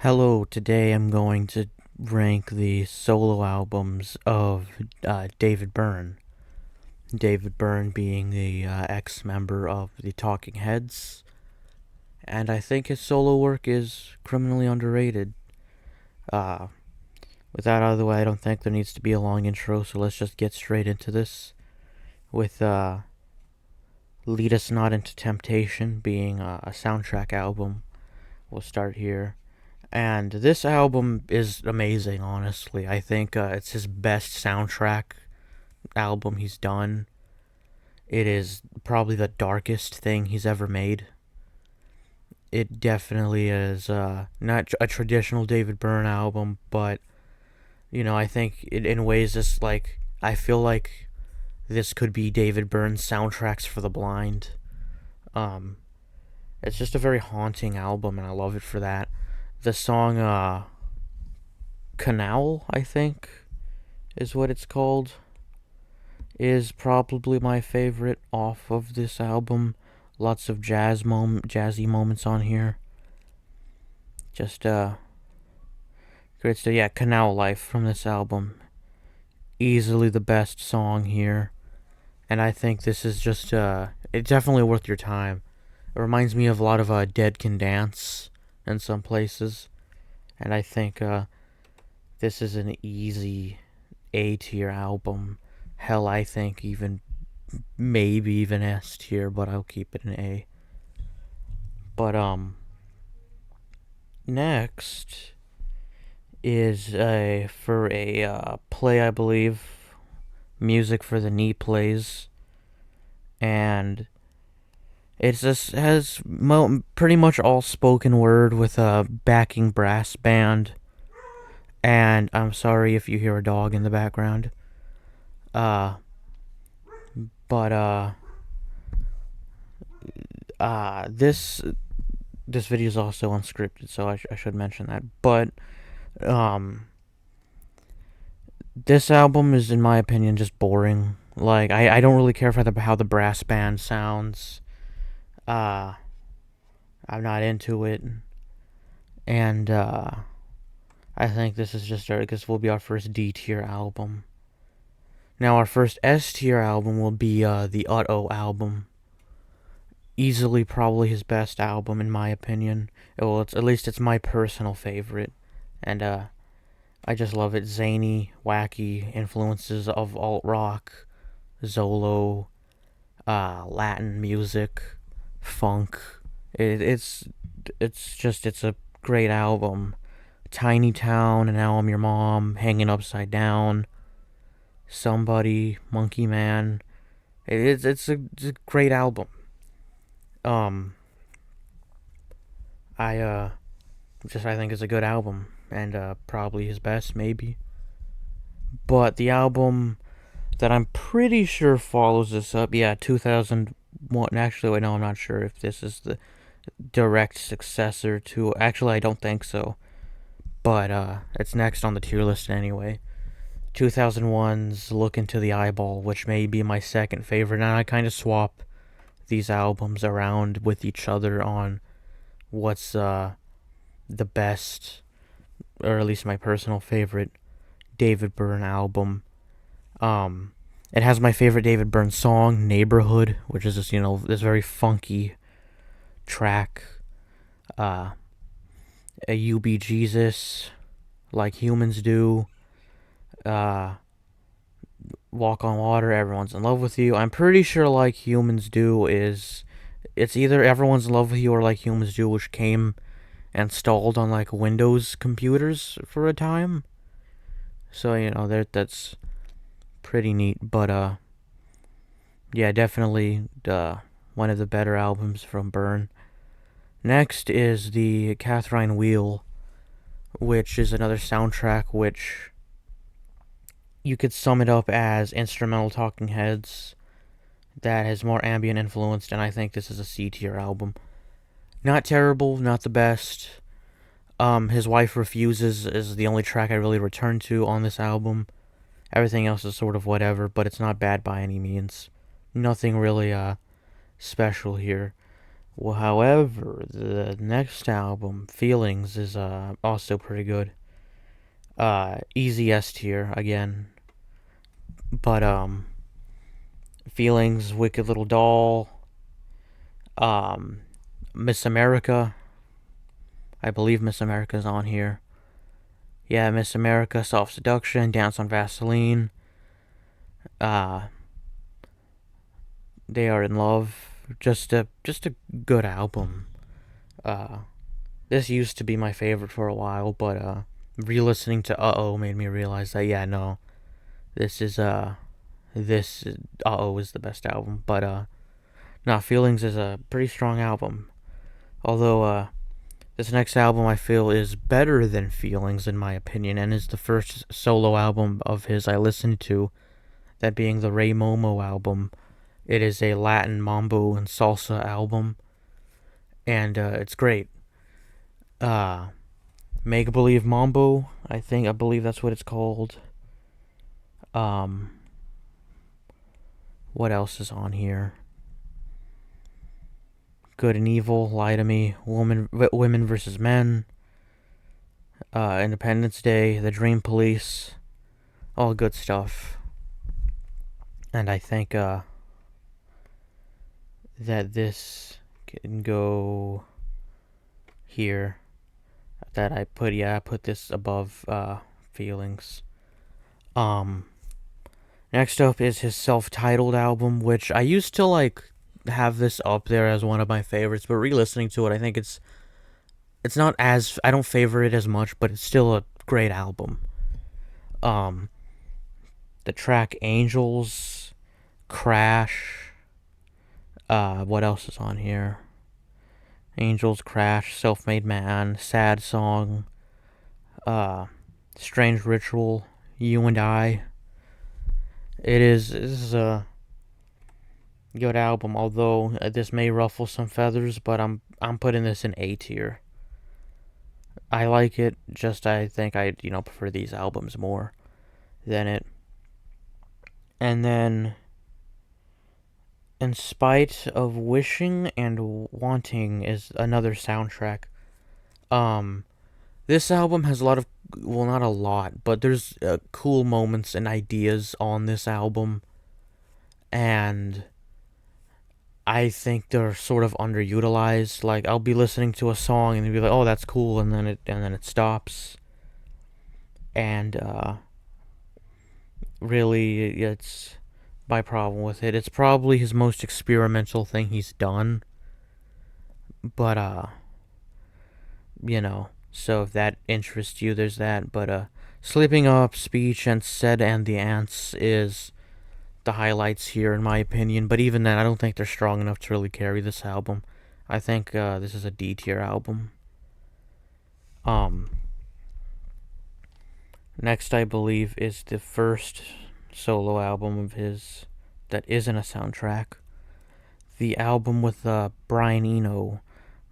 Hello, today I'm going to rank the solo albums of David Byrne. David Byrne being the ex-member of the Talking Heads, and I think his solo work is criminally underrated. Uh, with that out of the way, I don't think there needs to be a long intro, so let's just get straight into this with Lead Us Not Into Temptation being a soundtrack album. We'll start here. And this album is amazing, honestly. I think it's his best soundtrack album he's done. It is probably the darkest thing he's ever made. It definitely is not a traditional David Byrne album, but, I think in ways it's like, I feel like this could be David Byrne's soundtracks for the blind. Um, it's just a very haunting album, and I love it for that. The song, Canal, I think, is what it's called, is probably my favorite off of this album. Lots of jazzy moments on here. Just great stuff. Yeah, Canal Life from this album, easily the best song here, and I think this is just it's definitely worth your time. It reminds me of a lot of Dead Can Dance in some places, and I think this is an easy A tier album. Hell, I think maybe even S tier, but I'll keep it an A. But next is for a play, I believe, music for the knee plays, and it just has pretty much all spoken word with a backing brass band. And I'm sorry if you hear a dog in the background. Uh, but this video is also unscripted, so I should mention that. But um, this album is, in my opinion, just boring. Like I don't really care for how the brass band sounds. Uh, I'm not into it, and I think this will be our first D tier album. Now our first S tier album will be the Utto album. Easily, probably his best album in my opinion. Well, at least it's my personal favorite, and I just love it. Zany, wacky influences of alt rock, Zolo, Latin music, funk. It's a great album. Tiny Town, and Now I'm Your Mom, Hanging Upside Down, Somebody, Monkey Man. It's a great album. Um, I think it's a good album, and probably his best maybe. But the album that I'm pretty sure follows this up, yeah, 2001. Actually, wait, no, I'm not sure if this is the direct successor to. Actually, I don't think so. But it's next on the tier list anyway. 2001's Look Into the Eyeball, which may be my second favorite, and I kind of swap these albums around with each other on what's the best, or at least my personal favorite, David Byrne album. It has my favorite David Byrne song, Neighborhood, which is just, this very funky track. A You Be Jesus, Like Humans Do, Walk on Water, Everyone's in Love with You. I'm pretty sure Like Humans Do it's either Everyone's in Love with You or Like Humans Do, which came installed on like Windows computers for a time. So, that's pretty neat. But yeah, definitely one of the better albums from Byrne. Next is the Catherine Wheel, which is another soundtrack which you could sum it up as instrumental Talking Heads that has more ambient influenced, and I think this is a C tier album. Not terrible, not the best. His Wife Refuses is the only track I really return to on this album. Everything else is sort of whatever, but it's not bad by any means. Nothing really special here. Well, however, the next album, Feelings, is also pretty good. Easy S tier again, but Feelings, Wicked Little Doll, um, Miss America. I believe Miss America's on here. Yeah, Miss America, Self Seduction, Dance on Vaseline. Uh, They Are in Love. Just a good album. Uh, this used to be my favorite for a while, but re-listening to Uh-Oh made me realize that yeah, no, this is this Uh-Oh is the best album, but Feelings is a pretty strong album. Although this next album I feel is better than Feelings in my opinion, and is the first solo album of his I listened to, that being the Ray Momo album. It is a Latin mambo and salsa album, and it's great. Uh, Make Believe Mambo, I believe that's what it's called. Um, what else is on here? Good and Evil, Lie to Me, Women versus Men, Independence Day, The Dream Police, all good stuff. And I think that this can go here. That I put this above Feelings. Next up is his self-titled album, which I used to have this up there as one of my favorites, but re-listening to it, I think it's not as, I don't favor it as much, but it's still a great album. Um, the track Angels, Crash. What else is on here? Angels, Crash, Self-Made Man, Sad Song, Strange Ritual, You and I. This is a good album, although this may ruffle some feathers, but I'm putting this in A tier. I like it, just I think I prefer these albums more than it. And then, In Spite of Wishing and Wanting is another soundtrack. This album has a lot of, well, not a lot, but there's cool moments and ideas on this album, and I think they're sort of underutilized. Like, I'll be listening to a song and be like, "Oh, that's cool," and then it stops. And really, it's my problem with it. It's probably his most experimental thing he's done. But so if that interests you, there's that. But Sleeping Up, Speech, and Said and the Ants is the highlights here, in my opinion. But even then, I don't think they're strong enough to really carry this album. I think this is a D tier album. Next, I believe, is the first solo album of his that isn't a soundtrack. The album with Brian Eno,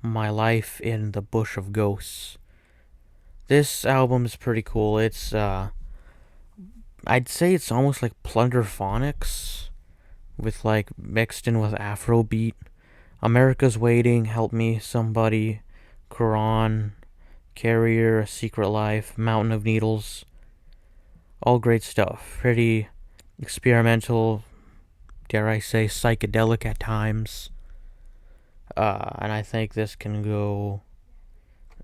My Life in the Bush of Ghosts. This album is pretty cool. It's I'd say it's almost like plunderphonics with mixed in with Afrobeat. America's Waiting, Help Me Somebody, Quran, Carrier, A Secret Life, Mountain of Needles. All great stuff. Pretty experimental, dare I say, psychedelic at times. And I think this can go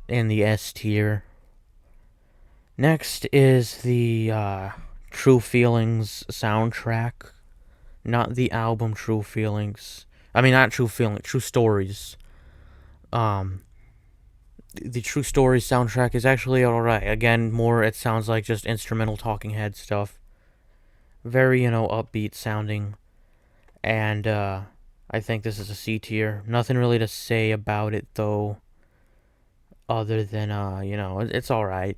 in the S tier. Next is the True Feelings soundtrack. Not the album True Feelings. I mean, not True Feelings, True Stories. The True Stories soundtrack is actually alright. Again, more, it sounds like just instrumental talking head stuff. Very, upbeat sounding. And I think this is a C tier. Nothing really to say about it, though, other than, it's alright.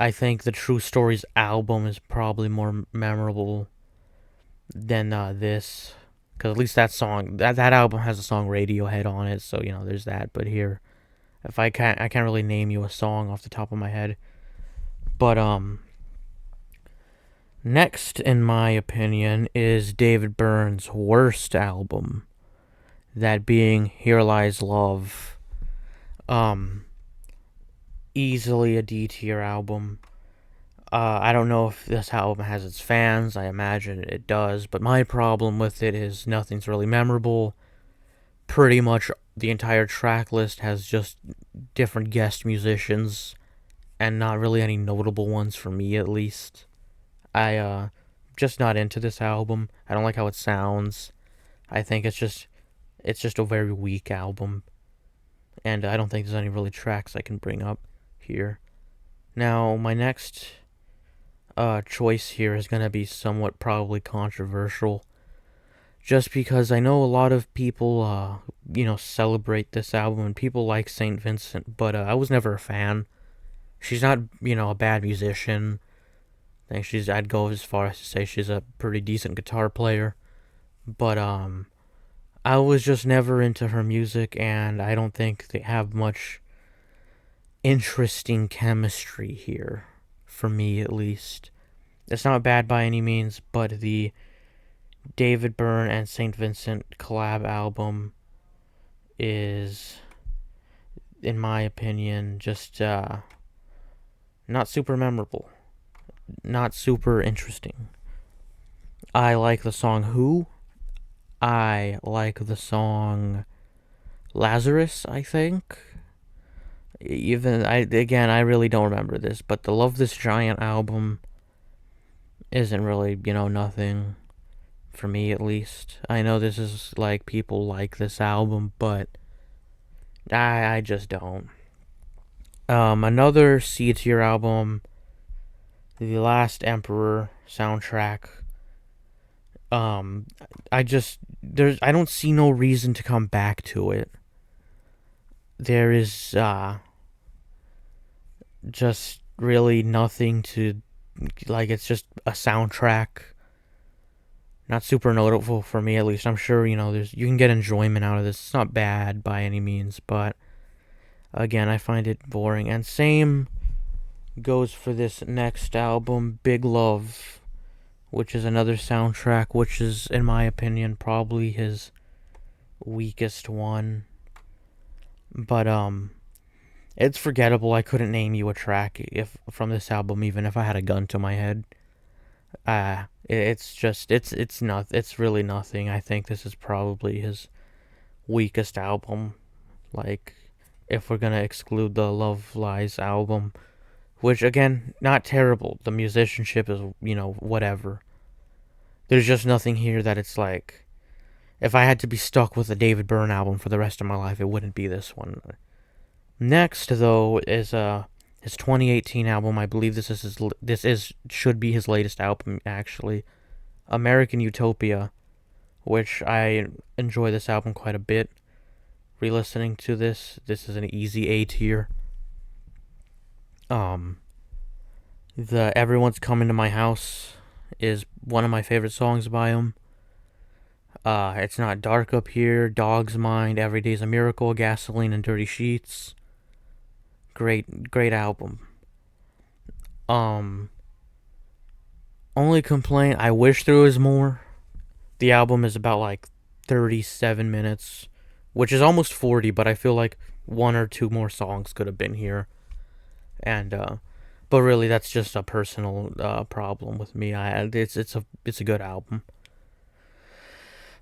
I think the True Stories album is probably more memorable than this. Because at least that album has a song Radiohead on it, so, there's that. But here, if I can't really name you a song off the top of my head. But, next, in my opinion, is David Byrne's worst album. that being Here Lies Love. Um, Easily a D tier album. I don't know if this album has its fans. I imagine it does, but my problem with it is nothing's really memorable. Pretty much the entire track list has just different guest musicians, and not really any notable ones for me, at least. Just not into this album. I don't like how it sounds. I think it's just a very weak album, and I don't think there's any really tracks I can bring up here. Now, my next choice here is going to be somewhat probably controversial, just because I know a lot of people, celebrate this album and people like St. Vincent, but I was never a fan. She's not, a bad musician. I think I'd go as far as to say she's a pretty decent guitar player, but I was just never into her music, and I don't think they have much interesting chemistry here, for me at least. It's not bad by any means, but the David Byrne and St. Vincent collab album is, in my opinion, just not super memorable, not super interesting. I like the song Who. I like the song Lazarus, I think. I really don't remember this, but the Love This Giant album isn't really, nothing for me at least. I know this is like people like this album, but I just don't. Another C tier album, The Last Emperor soundtrack. Um, I don't see no reason to come back to it. There is just really nothing to, like, it's just a soundtrack. Not super notable for me, at least. I'm sure, you can get enjoyment out of this. It's not bad by any means, but again, I find it boring. And same goes for this next album, Big Love, which is another soundtrack, which is, in my opinion, probably his weakest one. But it's forgettable. I couldn't name you a track if from this album, even if I had a gun to my head. It's really nothing. I think this is probably his weakest album. Like, if we're gonna exclude the Love Lies album, which again, not terrible. The musicianship is, whatever. There's just nothing here that it's like, if I had to be stuck with a David Byrne album for the rest of my life, it wouldn't be this one. Next, though, is his 2018 album. I believe should be his latest album, actually. American Utopia, which I enjoy this album quite a bit. Re-listening to this is an easy A tier. The Everyone's Coming to My House is one of my favorite songs by him. It's Not Dark Up Here, Dog's Mind, Every Day's a Miracle, Gasoline and Dirty Sheets. Great album. Only complaint, I wish there was more. The album is about like 37 minutes, which is almost 40, but I feel like one or two more songs could have been here. And but really that's just a personal problem with me. It's a good album.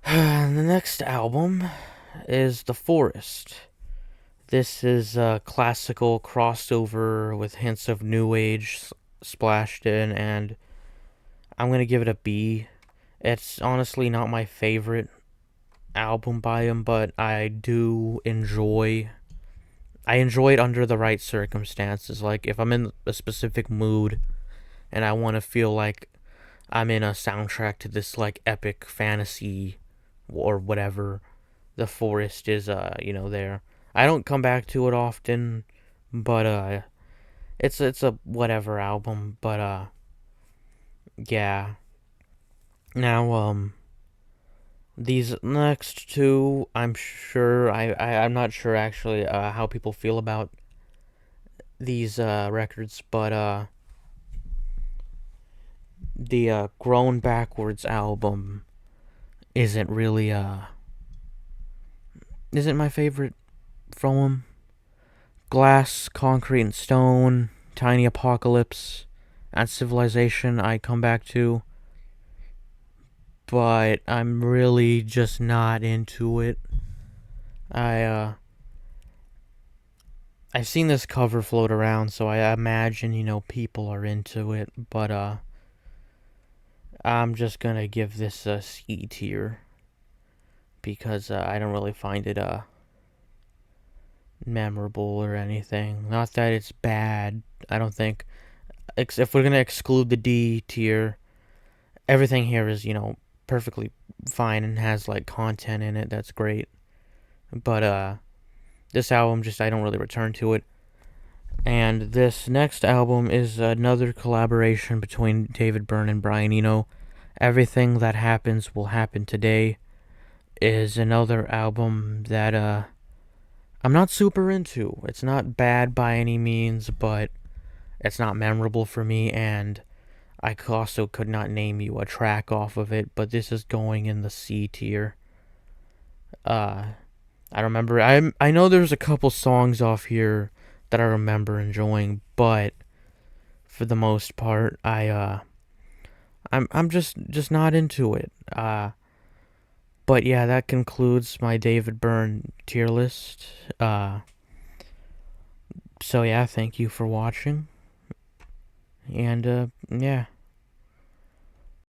The next album is The Forest. This is a classical crossover with hints of new age splashed in, and I'm gonna give it a B. It's honestly not my favorite album by him, but I enjoy it under the right circumstances. Like, if I'm in a specific mood and I want to feel like I'm in a soundtrack to this, like, epic fantasy or whatever, The Forest is, there. I don't come back to it often, but, it's a whatever album, but, yeah. Now, these next two, I'm not sure actually, how people feel about these, records, but, the, Grown Backwards album isn't really, isn't my favorite from him. Glass, Concrete and Stone, Tiny Apocalypse, and Civilization I come back to, but I'm really just not into it. I I've seen this cover float around, so I imagine, people are into it, but I'm just gonna give this a C tier because I don't really find it memorable or anything. Not that it's bad. I don't think. If we're gonna exclude the D tier, everything here is perfectly fine and has like content in it that's great. But this album just I don't really return to it. And this next album is another collaboration between David Byrne and Brian Eno. Everything That Happens Will Happen Today is another album that I'm not super into. It's not bad by any means, but it's not memorable for me, and I also could not name you a track off of it, but this is going in the C tier. I remember I know there's a couple songs off here that I remember enjoying, but for the most part, I'm just not into it. But yeah, that concludes my David Byrne tier list. So yeah, thank you for watching, and yeah.